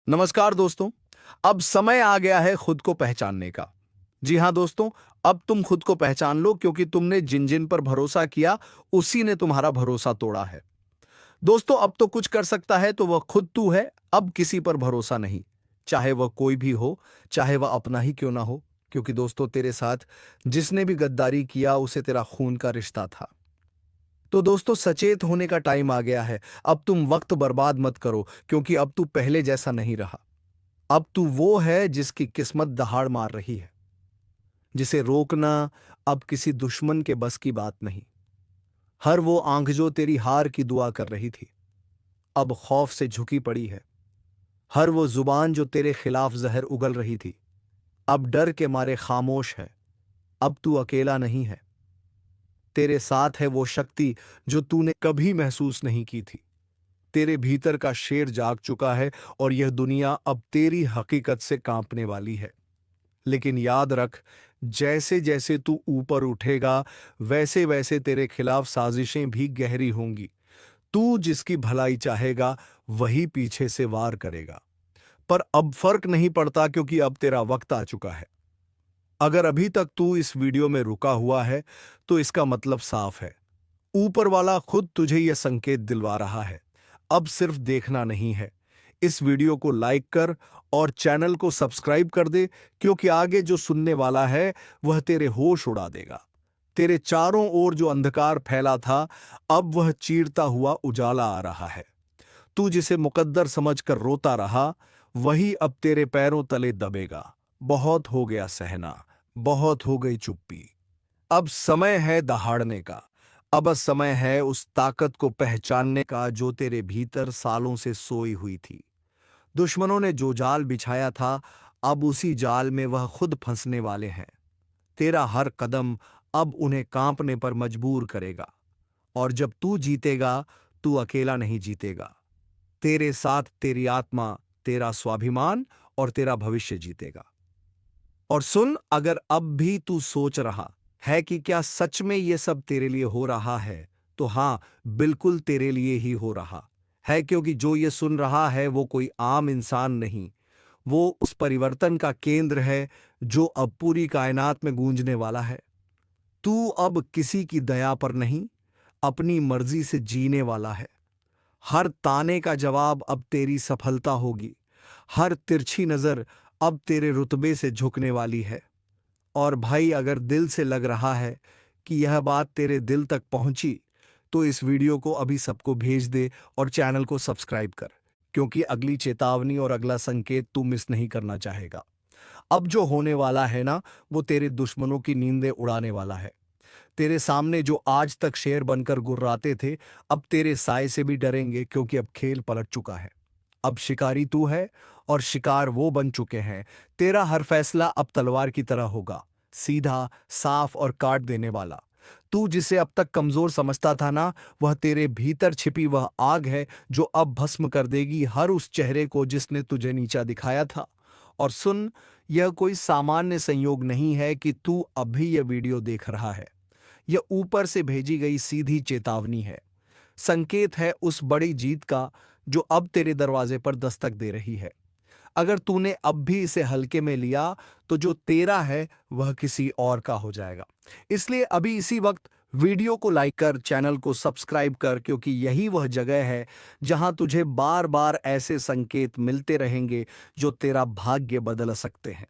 नमस्कार दोस्तों। अब समय आ गया है खुद को पहचानने का। जी हाँ दोस्तों, अब तुम खुद को पहचान लो क्योंकि तुमने जिन जिन पर भरोसा किया उसी ने तुम्हारा भरोसा तोड़ा है। दोस्तों, अब तो कुछ कर सकता है तो वह खुद तू है। अब किसी पर भरोसा नहीं, चाहे वह कोई भी हो, चाहे वह अपना ही क्यों ना हो, क्योंकि दोस्तों तेरे साथ जिसने भी गद्दारी किया उसे तेरा खून का रिश्ता था। तो दोस्तों, सचेत होने का टाइम आ गया है। अब तुम वक्त बर्बाद मत करो क्योंकि अब तू पहले जैसा नहीं रहा। अब तू वो है जिसकी किस्मत दहाड़ मार रही है, जिसे रोकना अब किसी दुश्मन के बस की बात नहीं। हर वो आंख जो तेरी हार की दुआ कर रही थी, अब खौफ से झुकी पड़ी है। हर वो जुबान जो तेरे खिलाफ जहर उगल रही थी, अब डर के मारे खामोश है। अब तू अकेला नहीं है, तेरे साथ है वो शक्ति जो तूने कभी महसूस नहीं की थी। तेरे भीतर का शेर जाग चुका है और यह दुनिया अब तेरी हकीकत से कांपने वाली है। लेकिन याद रख, जैसे जैसे तू ऊपर उठेगा वैसे वैसे तेरे खिलाफ साजिशें भी गहरी होंगी। तू जिसकी भलाई चाहेगा वही पीछे से वार करेगा। पर अब फर्क नहीं पड़ता क्योंकि अब तेरा वक्त आ चुका है। अगर अभी तक तू इस वीडियो में रुका हुआ है तो इसका मतलब साफ है। ऊपर वाला खुद तुझे यह संकेत दिलवा रहा है। अब सिर्फ देखना नहीं है, इस वीडियो को लाइक कर और चैनल को सब्सक्राइब कर दे, क्योंकि आगे जो सुनने वाला है वह तेरे होश उड़ा देगा। तेरे चारों ओर जो अंधकार फैला था, अब वह चीरता हुआ उजाला आ रहा है। तू जिसे मुकद्दर समझकर रोता रहा, वही अब तेरे पैरों तले दबेगा। बहुत हो गया सहना, बहुत हो गई चुप्पी। अब समय है दहाड़ने का। अब समय है उस ताकत को पहचानने का जो तेरे भीतर सालों से सोई हुई थी। दुश्मनों ने जो जाल बिछाया था, अब उसी जाल में वह खुद फंसने वाले हैं। तेरा हर कदम अब उन्हें कांपने पर मजबूर करेगा। और जब तू जीतेगा, तू अकेला नहीं जीतेगा। तेरे साथ तेरी आत्मा, तेरा स्वाभिमान और तेरा भविष्य जीतेगा। और सुन, अगर अब भी तू सोच रहा है कि क्या सच में ये सब तेरे लिए हो रहा है, तो हाँ, बिल्कुल तेरे लिए ही हो रहा है, क्योंकि जो ये सुन रहा है वो कोई आम इंसान नहीं। वो उस परिवर्तन का केंद्र है जो अब पूरी कायनात में गूंजने वाला है। तू अब किसी की दया पर नहीं, अपनी मर्जी से जीने वाला है। हर ताने का जवाब अब तेरी सफलता होगी। हर तिरछी नजर अब तेरे रुतबे से झुकने वाली है। और भाई, अगर दिल से लग रहा है कि यह बात तेरे दिल तक पहुंची, तो इस वीडियो को अभी सबको भेज दे और चैनल को सब्सक्राइब कर, क्योंकि अगली चेतावनी और अगला संकेत तू मिस नहीं करना चाहेगा। अब जो होने वाला है ना, वो तेरे दुश्मनों की नींदें उड़ाने वाला है। तेरे सामने जो आज तक शेर बनकर गुर्राते थे, अब तेरे साए से भी डरेंगे, क्योंकि अब खेल पलट चुका है। अब शिकारी तू है और शिकार वो बन चुके हैं। तेरा हर फैसला अब तलवार की तरह होगा, सीधा, साफ और काट देने वाला। तू जिसे अब तक कमजोर समझता था ना, वह तेरे भीतर छिपी वह आग है जो अब भस्म कर देगी हर उस चेहरे को जिसने तुझे नीचा दिखाया था। और सुन, यह कोई सामान्य संयोग नहीं है कि तू अभी यह वीडियो देख रहा है। यह ऊपर से भेजी गई सीधी चेतावनी है। संकेत है उस बड़ी जीत का जो अब तेरे दरवाजे पर दस्तक दे रही है। अगर तूने अब भी इसे हल्के में लिया, तो जो तेरा है वह किसी और का हो जाएगा। इसलिए अभी इसी वक्त वीडियो को लाइक कर, चैनल को सब्सक्राइब कर, क्योंकि यही वह जगह है जहां तुझे बार बार ऐसे संकेत मिलते रहेंगे जो तेरा भाग्य बदल सकते हैं।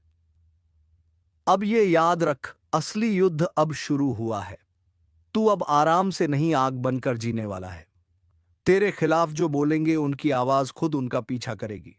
अब ये याद रख, असली युद्ध अब शुरू हुआ है। तू अब आराम से नहीं, आग बनकर जीने वाला है। तेरे खिलाफ जो बोलेंगे उनकी आवाज खुद उनका पीछा करेगी।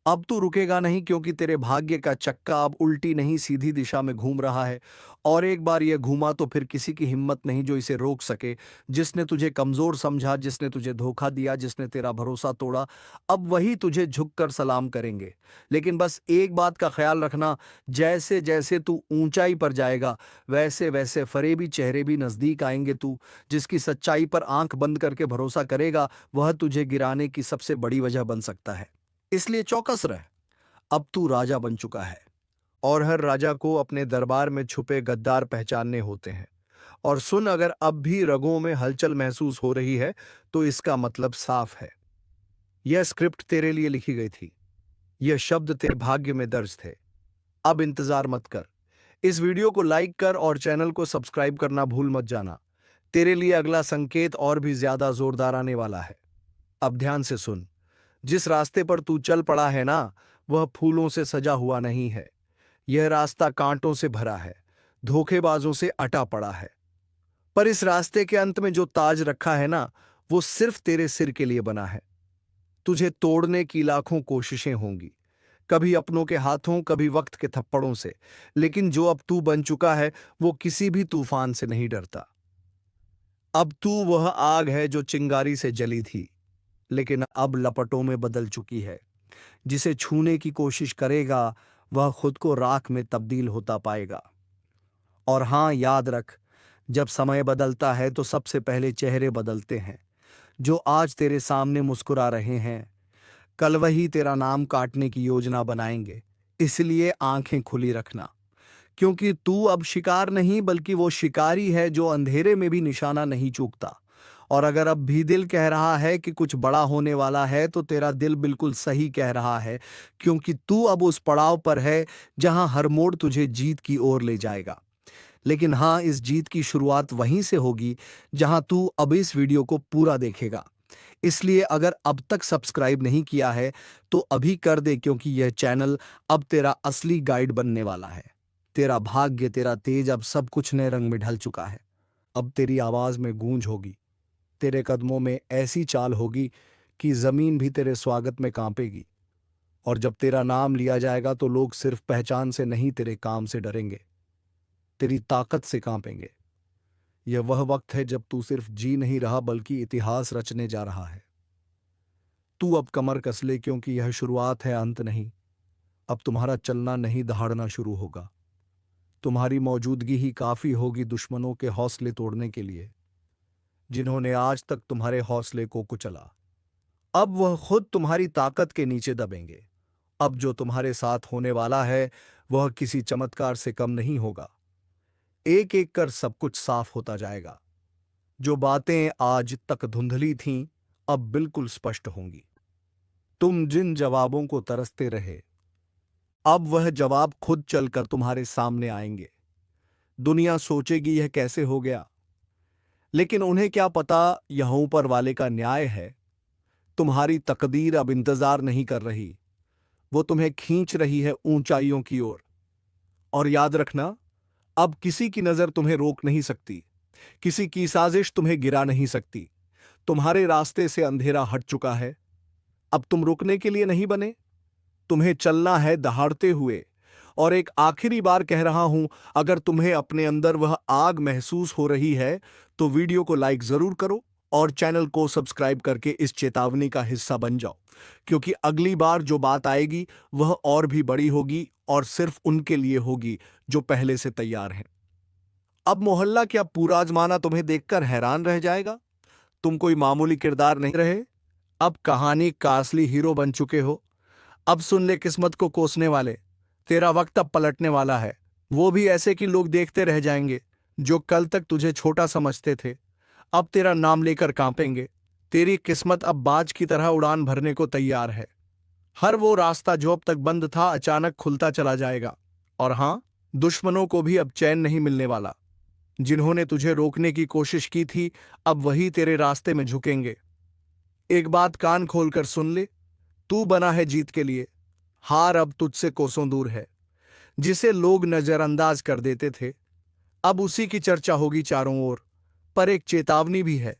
अब तू रुकेगा नहीं, क्योंकि तेरे भाग्य का चक्का अब उल्टी नहीं सीधी दिशा में घूम रहा है। और एक बार यह घूमा तो फिर किसी की हिम्मत नहीं जो इसे रोक सके। जिसने तुझे कमजोर समझा, जिसने तुझे धोखा दिया, जिसने तेरा भरोसा तोड़ा, अब वही तुझे झुककर सलाम करेंगे। लेकिन बस एक बात का ख्याल रखना, जैसे जैसे तू ऊंचाई पर जाएगा वैसे वैसे फरेबी चेहरे भी नजदीक आएंगे। तू जिसकी सच्चाई पर आंख बंद करके भरोसा करेगा, वह तुझे गिराने की सबसे बड़ी वजह बन सकता है। इसलिए चौकस रह। अब तू राजा बन चुका है, और हर राजा को अपने दरबार में छुपे गद्दार पहचानने होते हैं। और सुन, अगर अब भी रगों में हलचल महसूस हो रही है, तो इसका मतलब साफ है। यह स्क्रिप्ट तेरे लिए लिखी गई थी। यह शब्द तेरे भाग्य में दर्ज थे। अब इंतजार मत कर। इस वीडियो को लाइक कर और चैनल को सब्सक्राइब करना भूल मत जाना। तेरे लिए अगला संकेत और भी ज्यादा जोरदार आने वाला है। अब ध्यान से सुन। जिस रास्ते पर तू चल पड़ा है ना, वह फूलों से सजा हुआ नहीं है। यह रास्ता कांटों से भरा है, धोखेबाजों से अटा पड़ा है। पर इस रास्ते के अंत में जो ताज रखा है ना, वो सिर्फ तेरे सिर के लिए बना है। तुझे तोड़ने की लाखों कोशिशें होंगी, कभी अपनों के हाथों, कभी वक्त के थप्पड़ों से, लेकिन जो अब तू बन चुका है वो किसी भी तूफान से नहीं डरता। अब तू वह आग है जो चिंगारी से जली थी, लेकिन अब लपटों में बदल चुकी है। जिसे छूने की कोशिश करेगा वह खुद को राख में तब्दील होता पाएगा। और हां, याद रख, जब समय बदलता है तो सबसे पहले चेहरे बदलते हैं। जो आज तेरे सामने मुस्कुरा रहे हैं, कल वही तेरा नाम काटने की योजना बनाएंगे। इसलिए आंखें खुली रखना, क्योंकि तू अब शिकार नहीं बल्कि वो शिकारी है जो अंधेरे में भी निशाना नहीं चूकता। और अगर अब भी दिल कह रहा है कि कुछ बड़ा होने वाला है, तो तेरा दिल बिल्कुल सही कह रहा है, क्योंकि तू अब उस पड़ाव पर है जहां हर मोड़ तुझे जीत की ओर ले जाएगा। लेकिन हाँ, इस जीत की शुरुआत वहीं से होगी जहां तू अब इस वीडियो को पूरा देखेगा। इसलिए अगर अब तक सब्सक्राइब नहीं किया है तो अभी कर दे, क्योंकि यह चैनल अब तेरा असली गाइड बनने वाला है। तेरा भाग्य, तेरा तेज, अब सब कुछ नए रंग में ढल चुका है। अब तेरी आवाज में गूंज होगी, तेरे कदमों में ऐसी चाल होगी कि जमीन भी तेरे स्वागत में कांपेगी। और जब तेरा नाम लिया जाएगा तो लोग सिर्फ पहचान से नहीं, तेरे काम से डरेंगे, तेरी ताकत से कांपेंगे। यह वह वक्त है जब तू सिर्फ जी नहीं रहा बल्कि इतिहास रचने जा रहा है। तू अब कमर कस ले, क्योंकि यह शुरुआत है, अंत नहीं। अब तुम्हारा चलना नहीं, दहाड़ना शुरू होगा। तुम्हारी मौजूदगी ही काफी होगी दुश्मनों के हौसले तोड़ने के लिए, जिन्होंने आज तक तुम्हारे हौसले को कुचला। अब वह खुद तुम्हारी ताकत के नीचे दबेंगे। अब जो तुम्हारे साथ होने वाला है वह किसी चमत्कार से कम नहीं होगा। एक एक कर सब कुछ साफ होता जाएगा। जो बातें आज तक धुंधली थीं, अब बिल्कुल स्पष्ट होंगी। तुम जिन जवाबों को तरसते रहे, अब वह जवाब खुद चलकर तुम्हारे सामने आएंगे। दुनिया सोचेगी यह कैसे हो गया, लेकिन उन्हें क्या पता यह ऊपर वाले का न्याय है। तुम्हारी तकदीर अब इंतजार नहीं कर रही, वो तुम्हें खींच रही है ऊंचाइयों की ओर। और याद रखना, अब किसी की नजर तुम्हें रोक नहीं सकती, किसी की साजिश तुम्हें गिरा नहीं सकती। तुम्हारे रास्ते से अंधेरा हट चुका है। अब तुम रुकने के लिए नहीं बने, तुम्हें चलना है दहाड़ते हुए। और एक आखिरी बार कह रहा हूं, अगर तुम्हें अपने अंदर वह आग महसूस हो रही है तो वीडियो को लाइक जरूर करो और चैनल को सब्सक्राइब करके इस चेतावनी का हिस्सा बन जाओ, क्योंकि अगली बार जो बात आएगी वह और भी बड़ी होगी और सिर्फ उनके लिए होगी जो पहले से तैयार हैं। अब मोहल्ला क्या पूरा आजमाना तुम्हें देखकर हैरान रह जाएगा। तुम कोई मामूली किरदार नहीं रहे, अब कहानी का असली हीरो बन चुके हो। अब सुन ले किस्मत को कोसने वाले, तेरा वक्त अब पलटने वाला है। वो भी ऐसे कि लोग देखते रह जाएंगे। जो कल तक तुझे छोटा समझते थे, अब तेरा नाम लेकर कांपेंगे। तेरी किस्मत अब बाज की तरह उड़ान भरने को तैयार है। हर वो रास्ता जो अब तक बंद था अचानक खुलता चला जाएगा। और हां, दुश्मनों को भी अब चैन नहीं मिलने वाला। जिन्होंने तुझे रोकने की कोशिश की थी, अब वही तेरे रास्ते में झुकेंगे। एक बात कान खोलकर सुन ले, तू बना है जीत के लिए। हार अब तुझसे कोसों दूर है। जिसे लोग नजरअंदाज कर देते थे, अब उसी की चर्चा होगी चारों ओर। पर एक चेतावनी भी है,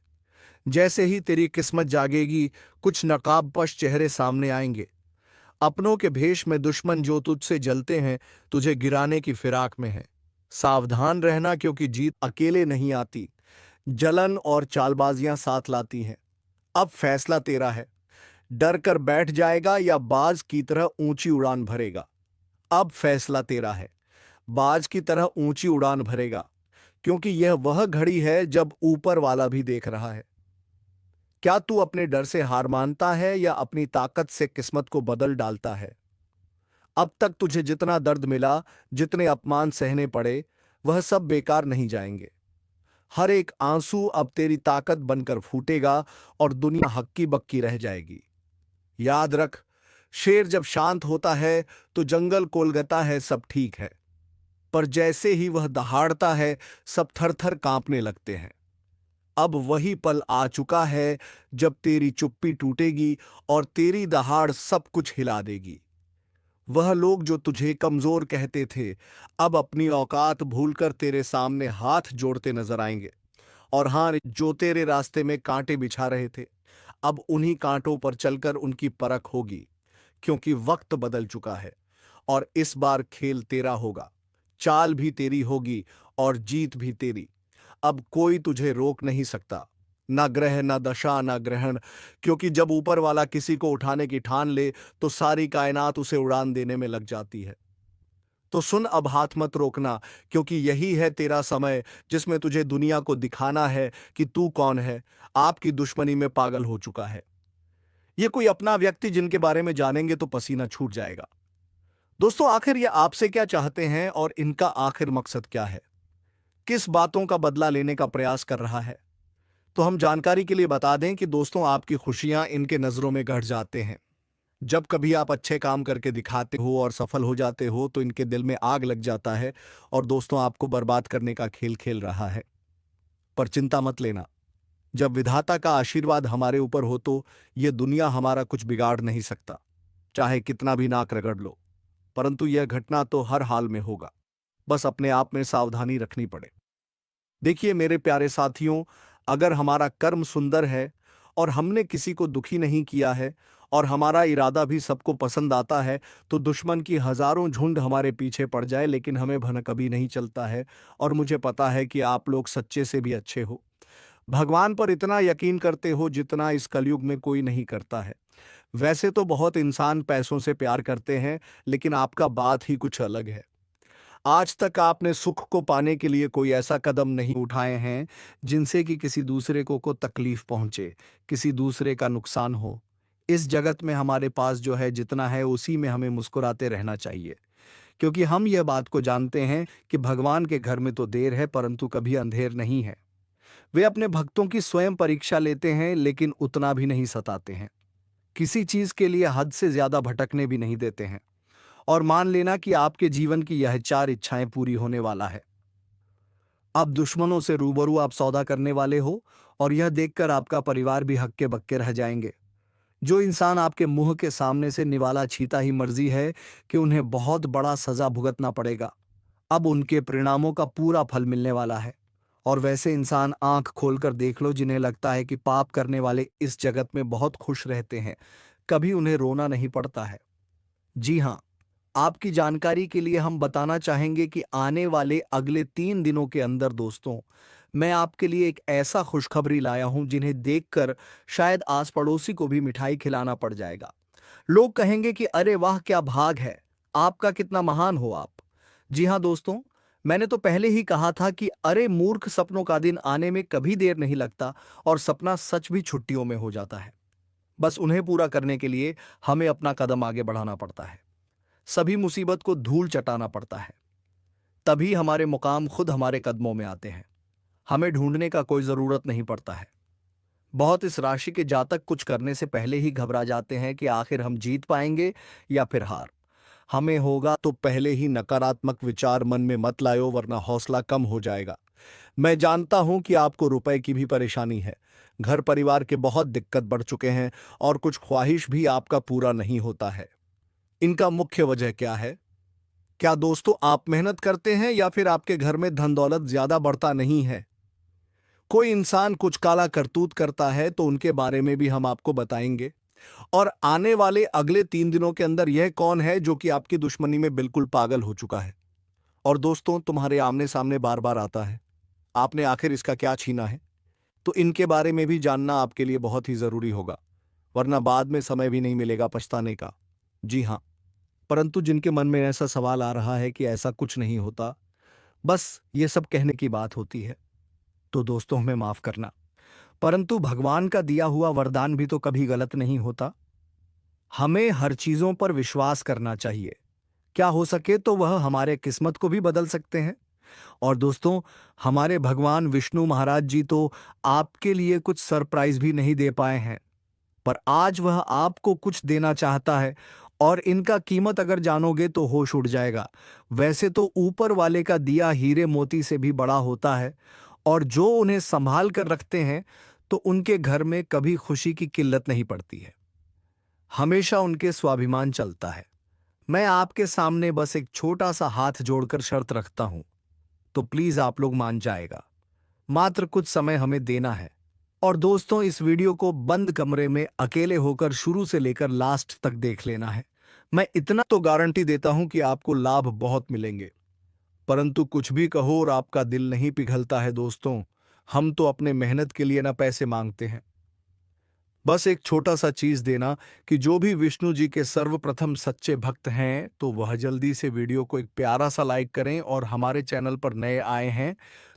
जैसे ही तेरी किस्मत जागेगी कुछ नकाबपोश चेहरे सामने आएंगे। अपनों के भेष में दुश्मन जो तुझसे जलते हैं, तुझे गिराने की फिराक में है। सावधान रहना, क्योंकि जीत अकेले नहीं आती, जलन और चालबाजियां साथ लाती हैं। अब फैसला तेरा है, डर कर बैठ जाएगा या बाज की तरह ऊंची उड़ान भरेगा। अब फैसला तेरा है, बाज की तरह ऊंची उड़ान भरेगा, क्योंकि यह वह घड़ी है जब ऊपर वाला भी देख रहा है। क्या तू अपने डर से हार मानता है या अपनी ताकत से किस्मत को बदल डालता है? अब तक तुझे जितना दर्द मिला, जितने अपमान सहने पड़े, वह सब बेकार नहीं जाएंगे। हर एक आंसू अब तेरी ताकत बनकर फूटेगा और दुनिया हक्की बक्की रह जाएगी। याद रख, शेर जब शांत होता है तो जंगल कोलगता है, सब ठीक है। पर जैसे ही वह दहाड़ता है, सब थर थर कांपने लगते हैं। अब वही पल आ चुका है जब तेरी चुप्पी टूटेगी और तेरी दहाड़ सब कुछ हिला देगी। वह लोग जो तुझे कमजोर कहते थे, अब अपनी औकात भूलकर तेरे सामने हाथ जोड़ते नजर आएंगे। और हाँ, जो तेरे रास्ते में कांटे बिछा रहे थे, अब उन्हीं कांटों पर चलकर उनकी परख होगी। क्योंकि वक्त बदल चुका है और इस बार खेल तेरा होगा, चाल भी तेरी होगी और जीत भी तेरी। अब कोई तुझे रोक नहीं सकता, ना ग्रह, ना दशा, ना ग्रहण। क्योंकि जब ऊपर वाला किसी को उठाने की ठान ले तो सारी कायनात उसे उड़ान देने में लग जाती है। तो सुन, अब हाथ मत रोकना, क्योंकि यही है तेरा समय जिसमें तुझे दुनिया को दिखाना है कि तू कौन है। आपकी दुश्मनी में पागल हो चुका है ये कोई अपना व्यक्ति जिनके बारे में जानेंगे तो पसीना छूट जाएगा। दोस्तों, आखिर ये आपसे क्या चाहते हैं और इनका आखिर मकसद क्या है? किस बातों का बदला लेने का प्रयास कर रहा है? तो हम जानकारी के लिए बता दें कि दोस्तों, आपकी खुशियां इनके नजरों में गढ़ जाते हैं। जब कभी आप अच्छे काम करके दिखाते हो और सफल हो जाते हो तो इनके दिल में आग लग जाता है और दोस्तों, आपको बर्बाद करने का खेल खेल रहा है। पर चिंता मत लेना, जब विधाता का आशीर्वाद हमारे ऊपर हो तो यह दुनिया हमारा कुछ बिगाड़ नहीं सकता, चाहे कितना भी नाक रगड़ लो। परंतु यह घटना तो हर हाल में होगा, बस अपने आप में सावधानी रखनी पड़े। देखिए मेरे प्यारे साथियों, अगर हमारा कर्म सुंदर है और हमने किसी को दुखी नहीं किया है और हमारा इरादा भी सबको पसंद आता है, तो दुश्मन की हजारों झुंड हमारे पीछे पड़ जाए लेकिन हमें भनक कभी नहीं चलता है। और मुझे पता है कि आप लोग सच्चे से भी अच्छे हो, भगवान पर इतना यकीन करते हो जितना इस कलयुग में कोई नहीं करता है। वैसे तो बहुत इंसान पैसों से प्यार करते हैं, लेकिन आपका बात ही कुछ अलग है। आज तक आपने सुख को पाने के लिए कोई ऐसा कदम नहीं उठाए हैं जिनसे कि किसी दूसरे को तकलीफ पहुंचे, किसी दूसरे का नुकसान हो। इस जगत में हमारे पास जो है जितना है उसी में हमें मुस्कुराते रहना चाहिए, क्योंकि हम यह बात को जानते हैं कि भगवान के घर में तो देर है परंतु कभी अंधेर नहीं है। वे अपने भक्तों की स्वयं परीक्षा लेते हैं लेकिन उतना भी नहीं सताते हैं, किसी चीज के लिए हद से ज्यादा भटकने भी नहीं देते हैं। और मान लेना कि आपके जीवन की यह 4 इच्छाएं पूरी होने वाला है। अब दुश्मनों से रूबरू आप सौदा करने वाले हो और यह देखकर आपका परिवार भी हक्के बक्के रह जाएंगे। जो इंसान आपके मुंह के सामने से निवाला छीता ही मर्जी है कि उन्हें बहुत बड़ा सजा भुगतना पड़ेगा, अब उनके परिणामों का पूरा फल मिलने वाला है। और वैसे इंसान आंख खोलकर देख लो जिन्हें लगता है कि पाप करने वाले इस जगत में बहुत खुश रहते हैं, कभी उन्हें रोना नहीं पड़ता है। जी हाँ, आपकी जानकारी के लिए हम बताना चाहेंगे कि आने वाले अगले 3 दिनों के अंदर दोस्तों, मैं आपके लिए एक ऐसा खुशखबरी लाया हूं जिन्हें देखकर शायद आस पड़ोसी को भी मिठाई खिलाना पड़ जाएगा। लोग कहेंगे कि अरे वाह, क्या भाग है आपका, कितना महान हो आप। जी हाँ दोस्तों, मैंने तो पहले ही कहा था कि अरे मूर्ख, सपनों का दिन आने में कभी देर नहीं लगता और सपना सच भी छुट्टियों में हो जाता है। बस उन्हें पूरा करने के लिए हमें अपना कदम आगे बढ़ाना पड़ता है, सभी मुसीबत को धूल चटाना पड़ता है, तभी हमारे मुकाम खुद हमारे कदमों में आते हैं। हमें ढूंढने का कोई जरूरत नहीं पड़ता है। बहुत इस राशि के जातक कुछ करने से पहले ही घबरा जाते हैं कि आखिर हम जीत पाएंगे या फिर हार। हमें होगा तो पहले ही नकारात्मक विचार मन में मत लायो, वरना हौसला कम हो जाएगा। मैं जानता हूं कि आपको रुपए की भी परेशानी है, घर परिवार के बहुत दिक्कत बढ़ चुके हैं और कुछ ख्वाहिश भी आपका पूरा नहीं होता है। इनका मुख्य वजह क्या है? क्या दोस्तों आप मेहनत करते हैं या फिर आपके घर में धन दौलत ज्यादा बढ़ता नहीं है? कोई इंसान कुछ काला करतूत करता है तो उनके बारे में भी हम आपको बताएंगे। और आने वाले अगले 3 दिनों के अंदर यह कौन है जो कि आपकी दुश्मनी में बिल्कुल पागल हो चुका है और दोस्तों तुम्हारे आमने सामने बार बार आता है, आपने आखिर इसका क्या छीना है? तो इनके बारे में भी जानना आपके लिए बहुत ही जरूरी होगा, वरना बाद में समय भी नहीं मिलेगा पछताने का। जी हाँ, परंतु जिनके मन में ऐसा सवाल आ रहा है कि ऐसा कुछ नहीं होता, बस ये सब कहने की बात होती है, तो दोस्तों हमें माफ करना, परंतु भगवान का दिया हुआ वरदान भी तो कभी गलत नहीं होता। हमें हर चीजों पर विश्वास करना चाहिए, क्या हो सके तो वह हमारे किस्मत को भी बदल सकते हैं। और दोस्तों, हमारे भगवान विष्णु महाराज जी तो आपके लिए कुछ सरप्राइज भी नहीं दे पाए हैं, पर आज वह आपको कुछ देना चाहता है और इनका कीमत अगर जानोगे तो होश उड़ जाएगा। वैसे तो ऊपर वाले का दिया हीरे मोती से भी बड़ा होता है, और जो उन्हें संभाल कर रखते हैं तो उनके घर में कभी खुशी की किल्लत नहीं पड़ती है, हमेशा उनके स्वाभिमान चलता है। मैं आपके सामने बस एक छोटा सा हाथ जोड़कर शर्त रखता हूं, तो प्लीज आप लोग मान जाएगा। मात्र कुछ समय हमें देना है। और दोस्तों, इस वीडियो को बंद कमरे में अकेले होकर शुरू से लेकर लास्ट तक देख लेना है। मैं इतना तो गारंटी देता हूं कि आपको लाभ बहुत मिलेंगे। परंतु कुछ भी कहो और आपका दिल नहीं पिघलता है दोस्तों। हम तो अपने मेहनत के लिए ना पैसे मांगते हैं, बस एक छोटा सा चीज देना कि जो भी विष्णु जी के सर्वप्रथम सच्चे भक्त हैं तो वह जल्दी से वीडियो को एक प्यारा सा लाइक करें, और हमारे चैनल पर नए आए हैं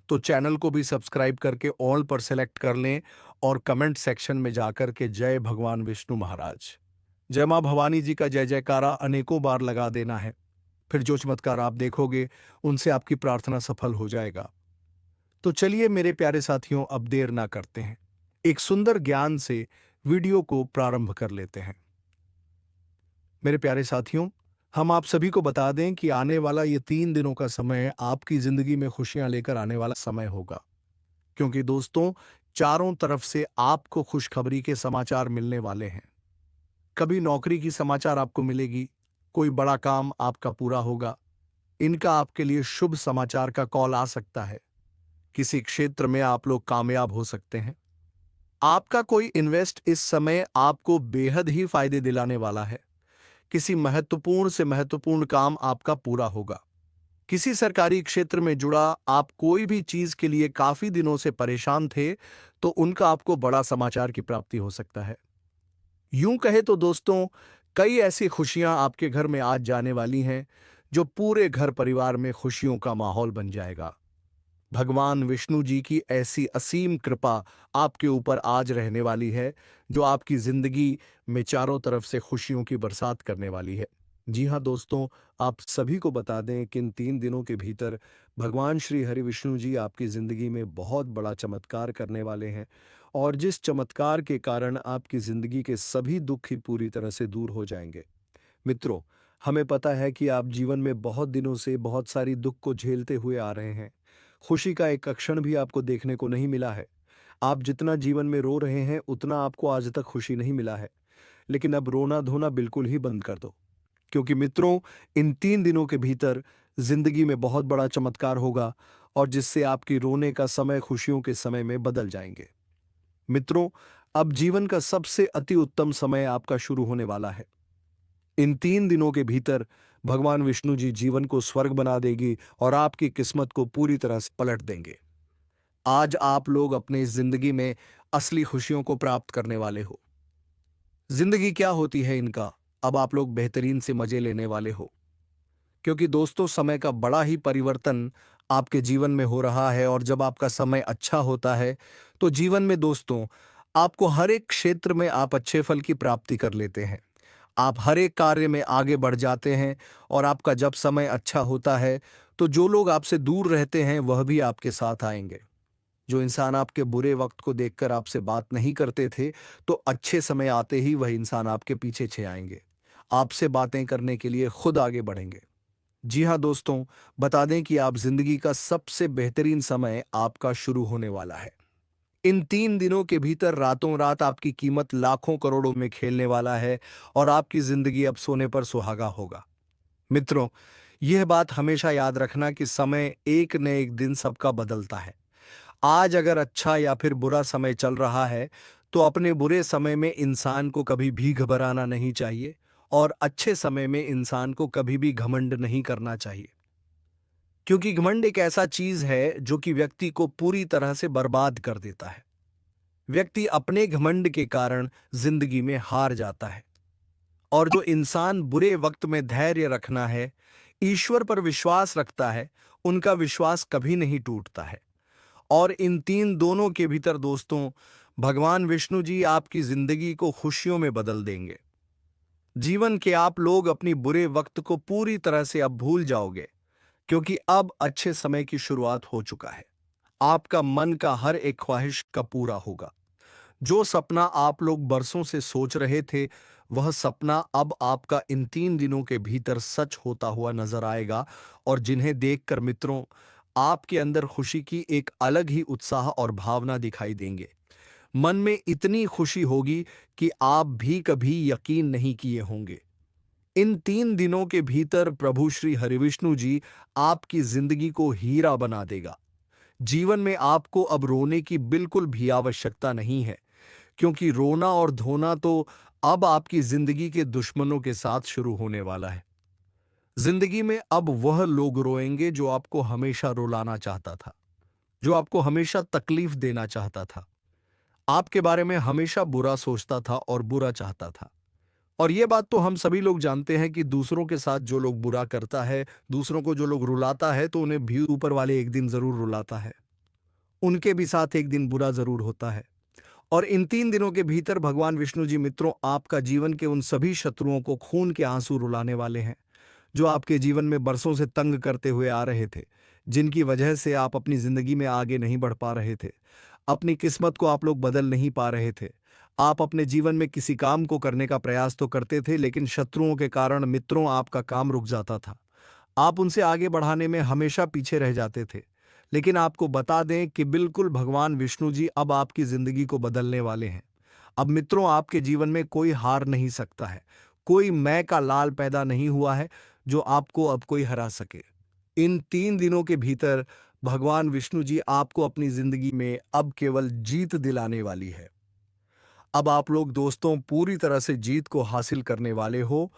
तो चैनल को भी सब्सक्राइब करके ऑल पर सेलेक्ट कर लें, और कमेंट सेक्शन में जाकर के जय भगवान विष्णु महाराज, जय मां भवानी जी का जय जयकारा अनेकों बार लगा देना है। फिर जो चमत्कार आप देखोगे उनसे आपकी प्रार्थना सफल हो जाएगा। तो चलिए मेरे प्यारे साथियों, अब देर ना करते हैं, एक सुंदर ज्ञान से वीडियो को प्रारंभ कर लेते हैं। मेरे प्यारे साथियों, हम आप सभी को बता दें कि आने वाला ये 3 दिनों का समय आपकी जिंदगी में खुशियां लेकर आने वाला समय होगा, क्योंकि दोस्तों चारों तरफ से आपको खुशखबरी के समाचार मिलने वाले हैं। कभी नौकरी की समाचार आपको मिलेगी, कोई बड़ा काम आपका पूरा होगा, इनका आपके लिए शुभ समाचार का कॉल आ सकता है। किसी क्षेत्र में आप लोग कामयाब हो सकते हैं। आपका कोई इन्वेस्ट इस समय आपको बेहद ही फायदे दिलाने वाला है। किसी महत्वपूर्ण से महत्वपूर्ण काम आपका पूरा होगा। किसी सरकारी क्षेत्र में जुड़ा आप कोई भी चीज के लिए काफी दिनों से परेशान थे तो उनका आपको बड़ा समाचार की प्राप्ति हो सकता है। यूं कहे तो दोस्तों, कई ऐसी खुशियां आपके घर में आज जाने वाली हैं जो पूरे घर परिवार में खुशियों का माहौल बन जाएगा। भगवान विष्णु जी की ऐसी असीम कृपा आपके ऊपर आज रहने वाली है जो आपकी जिंदगी में चारों तरफ से खुशियों की बरसात करने वाली है। जी हाँ दोस्तों, आप सभी को बता दें कि इन 3 दिनों के भीतर भगवान श्री हरि विष्णु जी आपकी जिंदगी में बहुत बड़ा चमत्कार करने वाले हैं, और जिस चमत्कार के कारण आपकी जिंदगी के सभी दुख ही पूरी तरह से दूर हो जाएंगे। मित्रों, हमें पता है कि आप जीवन में बहुत दिनों से बहुत सारी दुख को झेलते हुए आ रहे हैं। खुशी का एक क्षण भी आपको देखने को नहीं मिला है। आप जितना जीवन में रो रहे हैं उतना आपको आज तक खुशी नहीं मिला है। लेकिन अब रोना धोना बिल्कुल ही बंद कर दो, क्योंकि मित्रों इन 3 दिनों के भीतर जिंदगी में बहुत बड़ा चमत्कार होगा, और जिससे आपकी रोने का समय खुशियों के समय में बदल जाएंगे। मित्रों, अब जीवन का सबसे अति उत्तम समय आपका शुरू होने वाला है। इन 3 दिनों के भीतर भगवान विष्णु जी जीवन को स्वर्ग बना देगी और आपकी किस्मत को पूरी तरह से पलट देंगे। आज आप लोग अपनी जिंदगी में असली खुशियों को प्राप्त करने वाले हो। जिंदगी क्या होती है इनका, अब आप लोग बेहतरीन से मजे लेने वाले हो, क्योंकि दोस्तों समय का बड़ा ही परिवर्तन आपके जीवन में हो रहा है। और जब आपका समय अच्छा होता है तो जीवन में दोस्तों आपको हर एक क्षेत्र में आप अच्छे फल की प्राप्ति कर लेते हैं। आप हर एक कार्य में आगे बढ़ जाते हैं, और आपका जब समय अच्छा होता है तो जो लोग आपसे दूर रहते हैं वह भी आपके साथ आएंगे। जो इंसान आपके बुरे वक्त को देखकर आपसे बात नहीं करते थे, तो अच्छे समय आते ही वह इंसान आपके पीछे छे आएंगे, आपसे बातें करने के लिए खुद आगे बढ़ेंगे। जी हाँ दोस्तों, बता दें कि आप जिंदगी का सबसे बेहतरीन समय आपका शुरू होने वाला है। इन 3 दिनों के भीतर रातों रात आपकी कीमत लाखों करोड़ों में खेलने वाला है, और आपकी जिंदगी अब सोने पर सुहागा होगा। मित्रों, यह बात हमेशा याद रखना कि समय एक न एक दिन सबका बदलता है। आज अगर अच्छा या फिर बुरा समय चल रहा है तो अपने बुरे समय में इंसान को कभी भी घबराना नहीं चाहिए, और अच्छे समय में इंसान को कभी भी घमंड नहीं करना चाहिए, क्योंकि घमंड एक ऐसा चीज है जो कि व्यक्ति को पूरी तरह से बर्बाद कर देता है। व्यक्ति अपने घमंड के कारण जिंदगी में हार जाता है। और जो इंसान बुरे वक्त में धैर्य रखना है, ईश्वर पर विश्वास रखता है, उनका विश्वास कभी नहीं टूटता है। और इन 3 दोनों के भीतर दोस्तों भगवान विष्णु जी आपकी जिंदगी को खुशियों में बदल देंगे। जीवन के आप लोग अपनी बुरे वक्त को पूरी तरह से अब भूल जाओगे, क्योंकि अब अच्छे समय की शुरुआत हो चुका है। आपका मन का हर एक ख्वाहिश का पूरा होगा। जो सपना आप लोग बरसों से सोच रहे थे वह सपना अब आपका इन 3 दिनों के भीतर सच होता हुआ नजर आएगा और जिन्हें देखकर मित्रों आपके अंदर खुशी की एक अलग ही उत्साह और भावना दिखाई देंगे। मन में इतनी खुशी होगी कि आप भी कभी यकीन नहीं किए होंगे। इन 3 दिनों के भीतर प्रभु श्री हरिविष्णु जी आपकी जिंदगी को हीरा बना देगा। जीवन में आपको अब रोने की बिल्कुल भी आवश्यकता नहीं है, क्योंकि रोना और धोना तो अब आपकी जिंदगी के दुश्मनों के साथ शुरू होने वाला है। जिंदगी में अब वह लोग रोएंगे जो आपको हमेशा रुलाना चाहता था, जो आपको हमेशा तकलीफ देना चाहता था, आपके बारे में हमेशा बुरा सोचता था और बुरा चाहता था। और ये बात तो हम सभी लोग जानते हैं कि दूसरों के साथ जो लोग बुरा करता है, दूसरों को जो लोग रुलाता है, तो उन्हें भी ऊपर वाले एक दिन जरूर रुलाता है, उनके भी साथ एक दिन बुरा जरूर होता है। और इन 3 दिनों के भीतर भगवान विष्णु जी मित्रों आपका जीवन के उन सभी शत्रुओं को खून के आंसू रुलाने वाले हैं जो आपके जीवन में बरसों से तंग करते हुए आ रहे थे, जिनकी वजह से आप अपनी जिंदगी में आगे नहीं बढ़ पा रहे थे, अपनी किस्मत को आप लोग बदल नहीं पा रहे थे। आप अपने जीवन में किसी काम को करने का प्रयास तो करते थे, लेकिन शत्रुओं के कारण मित्रों आपका काम रुक जाता था। आप उनसे आगे बढ़ाने में हमेशा पीछे रह जाते थे। लेकिन आपको बता दें कि बिल्कुल भगवान विष्णु जी अब आपकी जिंदगी को बदलने वाले हैं। अब मित्रों आपके जीवन में कोई हार नहीं सकता है, कोई मैं का लाल पैदा नहीं हुआ है जो आपको अब कोई हरा सके। इन 3 दिनों के भीतर भगवान विष्णु जी आपको अपनी जिंदगी में अब केवल जीत दिलाने वाली है। अब आप लोग दोस्तों पूरी तरह से जीत को हासिल करने वाले हो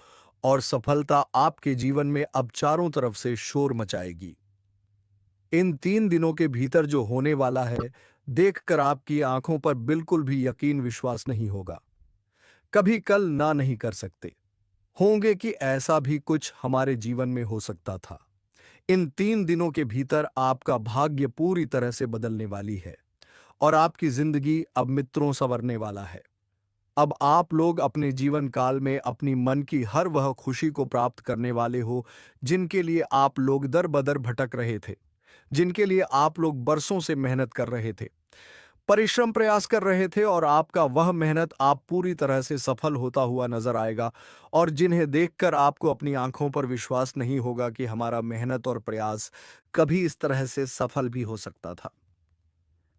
और सफलता आपके जीवन में अब चारों तरफ से शोर मचाएगी। इन 3 दिनों के भीतर जो होने वाला है, देखकर आपकी आंखों पर बिल्कुल भी यकीन विश्वास नहीं होगा। कभी कल ना नहीं कर सकते होंगे कि ऐसा भी कुछ हमारे जीवन में हो सकता था। इन 3 दिनों के भीतर आपका भाग्य पूरी तरह से बदलने वाली है और आपकी जिंदगी अब मित्रों संवरने वाला है। अब आप लोग अपने जीवन काल में अपनी मन की हर वह खुशी को प्राप्त करने वाले हो जिनके लिए आप लोग दर बदर भटक रहे थे, जिनके लिए आप लोग बरसों से मेहनत कर रहे थे, परिश्रम प्रयास कर रहे थे, और आपका वह मेहनत आप पूरी तरह से सफल होता हुआ नजर आएगा और जिन्हें देखकर आपको अपनी आंखों पर विश्वास नहीं होगा कि हमारा मेहनत और प्रयास कभी इस तरह से सफल भी हो सकता था।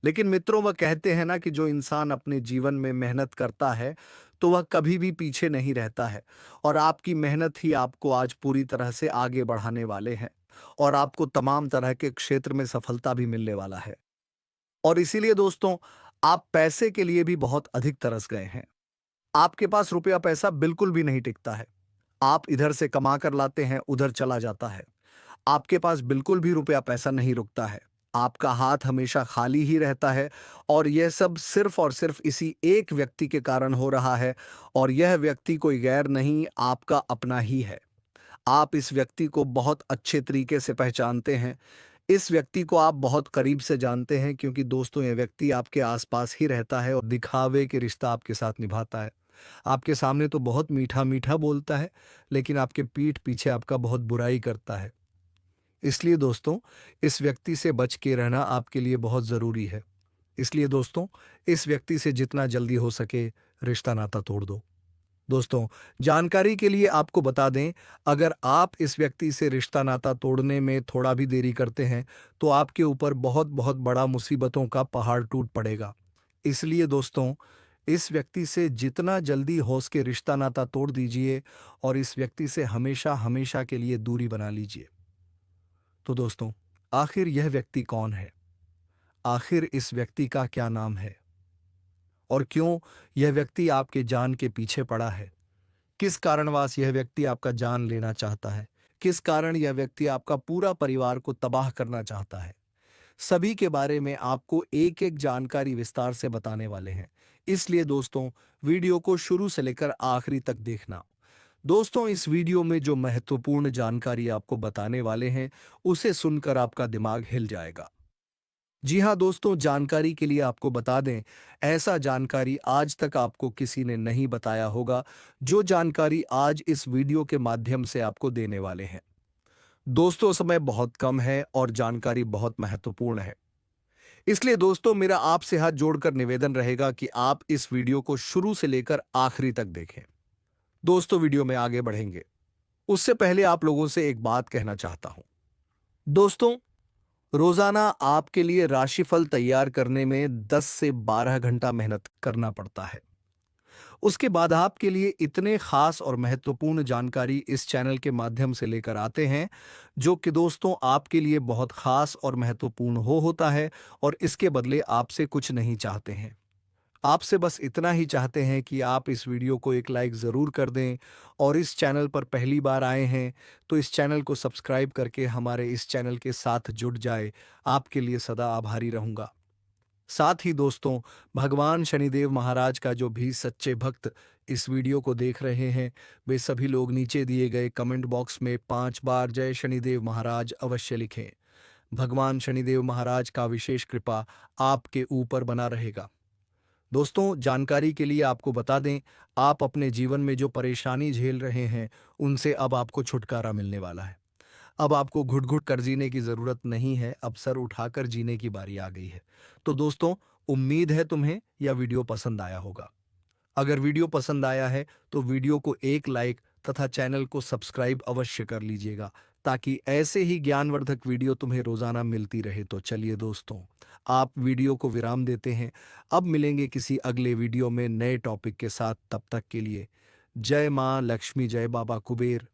लेकिन मित्रों वह कहते हैं ना कि जो इंसान अपने जीवन में मेहनत करता है तो वह कभी भी पीछे नहीं रहता है, और आपकी मेहनत ही आपको आज पूरी तरह से आगे बढ़ाने वाले हैं और आपको तमाम तरह के क्षेत्र में सफलता भी मिलने वाला है। और इसीलिए दोस्तों आप पैसे के लिए भी बहुत अधिक तरस गए हैं। आपके पास रुपया पैसा बिल्कुल भी नहीं टिकता है। आप इधर से कमा कर लाते हैं, उधर चला जाता है। आपके पास बिल्कुल भी रुपया पैसा नहीं रुकता है। आपका हाथ हमेशा खाली ही रहता है, और यह सब सिर्फ और सिर्फ इसी एक व्यक्ति के कारण हो रहा है, और यह व्यक्ति कोई गैर नहीं, आपका अपना ही है। आप इस व्यक्ति को बहुत अच्छे तरीके से पहचानते हैं। इस व्यक्ति को आप बहुत करीब से जानते हैं, क्योंकि दोस्तों यह व्यक्ति आपके आसपास ही रहता है और दिखावे के रिश्ता आपके साथ निभाता है। आपके सामने तो बहुत मीठा मीठा बोलता है, लेकिन आपके पीठ पीछे आपका बहुत बुराई करता है। इसलिए दोस्तों इस व्यक्ति से बच के रहना आपके लिए बहुत ज़रूरी है। इसलिए दोस्तों इस व्यक्ति से जितना जल्दी हो सके रिश्ता नाता तोड़ दो। दोस्तों जानकारी के लिए आपको बता दें, अगर आप इस व्यक्ति से रिश्ता नाता तोड़ने में थोड़ा भी देरी करते हैं तो आपके ऊपर बहुत बहुत बड़ा मुसीबतों का पहाड़ टूट पड़ेगा। इसलिए दोस्तों इस व्यक्ति से जितना जल्दी हो सके रिश्ता नाता तोड़ दीजिए और इस व्यक्ति से हमेशा हमेशा के लिए दूरी बना लीजिए। तो दोस्तों आखिर यह व्यक्ति कौन है? आखिर इस व्यक्ति का क्या नाम है? और क्यों यह व्यक्ति आपके जान के पीछे पड़ा है? किस कारणवश यह व्यक्ति आपका जान लेना चाहता है? किस कारण यह व्यक्ति आपका पूरा परिवार को तबाह करना चाहता है? सभी के बारे में आपको एक एक जानकारी विस्तार से बताने वाले हैं। इसलिए दोस्तों वीडियो को शुरू से लेकर आखिरी तक देखना। दोस्तों इस वीडियो में जो महत्वपूर्ण जानकारी आपको बताने वाले हैं उसे सुनकर आपका दिमाग हिल जाएगा। जी हाँ दोस्तों, जानकारी के लिए आपको बता दें, ऐसा जानकारी आज तक आपको किसी ने नहीं बताया होगा जो जानकारी आज इस वीडियो के माध्यम से आपको देने वाले हैं। दोस्तों समय बहुत कम है और जानकारी बहुत महत्वपूर्ण है। इसलिए दोस्तों मेरा आपसे हाथ जोड़कर निवेदन रहेगा कि आप इस वीडियो को शुरू से लेकर आखिरी तक देखें। दोस्तों, वीडियो में आगे बढ़ेंगे उससे पहले आप लोगों से एक बात कहना चाहता हूं। दोस्तों, रोजाना आपके लिए राशिफल तैयार करने में 10 से 12 घंटा मेहनत करना पड़ता है। उसके बाद आपके लिए इतने खास और महत्वपूर्ण जानकारी इस चैनल के माध्यम से लेकर आते हैं, जो कि दोस्तों आपके लिए बहुत खास और महत्वपूर्ण होता है, और इसके बदले आपसे कुछ नहीं चाहते हैं। आपसे बस इतना ही चाहते हैं कि आप इस वीडियो को एक लाइक ज़रूर कर दें, और इस चैनल पर पहली बार आए हैं तो इस चैनल को सब्सक्राइब करके हमारे इस चैनल के साथ जुड़ जाए। आपके लिए सदा आभारी रहूंगा। साथ ही दोस्तों, भगवान शनिदेव महाराज का जो भी सच्चे भक्त इस वीडियो को देख रहे हैं, वे सभी लोग नीचे दिए गए कमेंट बॉक्स में 5 बार जय शनिदेव महाराज अवश्य लिखें। भगवान शनिदेव महाराज का विशेष कृपा आपके ऊपर बना रहेगा। दोस्तों, जानकारी के लिए आपको बता दें, आप अपने जीवन में जो परेशानी झेल रहे हैं, उनसे अब आपको छुटकारा मिलने वाला है। अब आपको घुट-घुट कर जीने की ज़रूरत नहीं है, अब सर उठाकर जीने की बारी आ गई है। तो दोस्तों, उम्मीद है तुम्हें यह वीडियो पसंद आया होगा। अगर वीडियो पसंद आया है तो वीडियो को एक लाइक तथा चैनल को सब्सक्राइब अवश्य कर लीजिएगा, ताकि ऐसे ही ज्ञानवर्धक वीडियो तुम्हें रोजाना मिलती रहे। तो चलिए दोस्तों, आप वीडियो को विराम देते हैं। अब मिलेंगे किसी अगले वीडियो में नए टॉपिक के साथ। तब तक के लिए जय माँ लक्ष्मी, जय बाबा कुबेर।